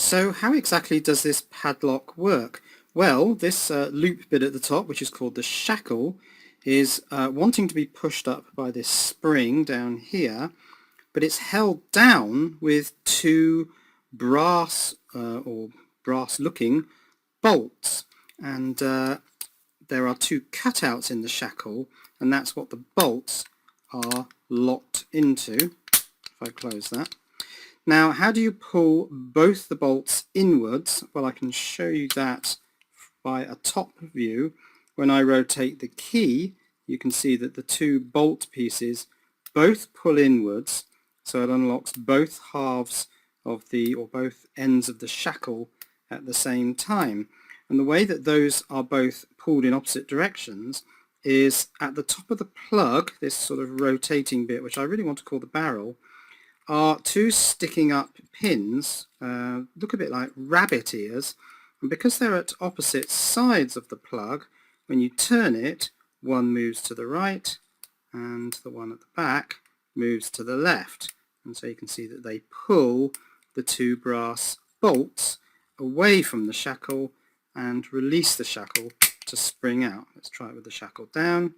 So how exactly does this padlock work? Well, this loop bit at the top, which is called the shackle, is wanting to be pushed up by this spring down here, but it's held down with two brass or brass-looking bolts, and there are two cutouts in the shackle, and that's what the bolts are locked into. If I close that. Now, how do you pull both the bolts inwards? Well, I can show you that by a top view. When I rotate the key, you can see that the two bolt pieces both pull inwards, so it unlocks both halves of or both ends of the shackle at the same time. And the way that those are both pulled in opposite directions is at the top of the plug, this sort of rotating bit, which I really want to call the barrel, are two sticking up pins, look a bit like rabbit ears, and because they're at opposite sides of the plug, when you turn it, one moves to the right and the one at the back moves to the left, and so you can see that they pull the two brass bolts away from the shackle and release the shackle to spring out. Let's try it with the shackle down,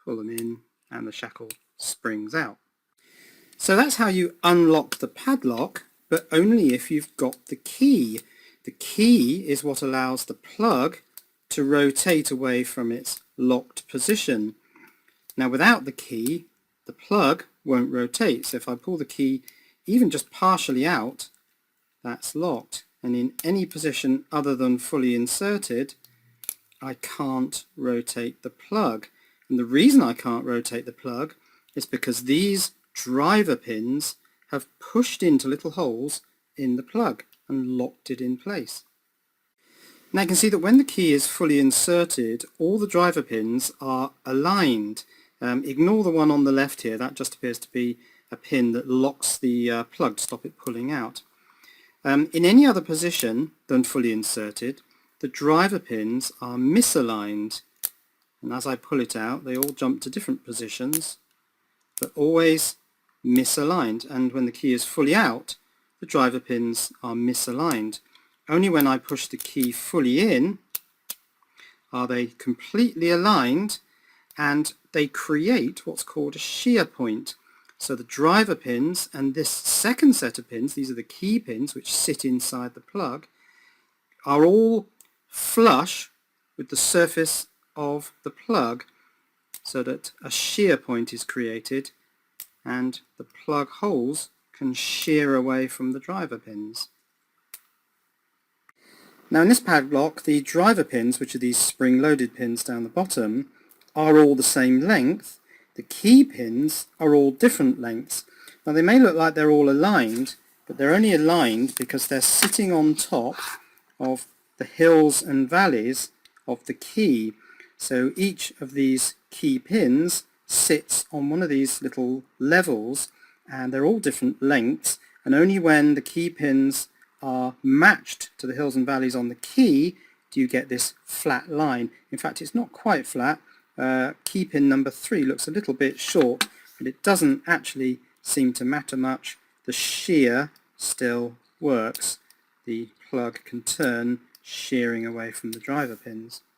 pull them in, and the shackle springs out. So that's how you unlock the padlock, but only if you've got the key. The key is what allows the plug to rotate away from its locked position. Now without the key, the plug won't rotate. So if I pull the key even just partially out, that's locked. And in any position other than fully inserted, I can't rotate the plug. And the reason I can't rotate the plug is because these driver pins have pushed into little holes in the plug and locked it in place. Now you can see that when the key is fully inserted, all the driver pins are aligned. Ignore the one on the left here, that just appears to be a pin that locks the plug to stop it pulling out. In any other position than fully inserted, the driver pins are misaligned, and as I pull it out they all jump to different positions, but always misaligned, and when the key is fully out, the driver pins are misaligned. Only when I push the key fully in are they completely aligned, and they create what's called a shear point. So the driver pins and this second set of pins, these are the key pins which sit inside the plug, are all flush with the surface of the plug, so that a shear point is created and the plug holes can shear away from the driver pins. Now in this padlock, the driver pins, which are these spring-loaded pins down the bottom, are all the same length. The key pins are all different lengths. Now they may look like they're all aligned, but they're only aligned because they're sitting on top of the hills and valleys of the key. So each of these key pins sits on one of these little levels, and they're all different lengths, and only when the key pins are matched to the hills and valleys on the key do you get this flat line. In fact, it's not quite flat. Key pin number 3 looks a little bit short, but it doesn't actually seem to matter much. The shear still works. The plug can turn, shearing away from the driver pins.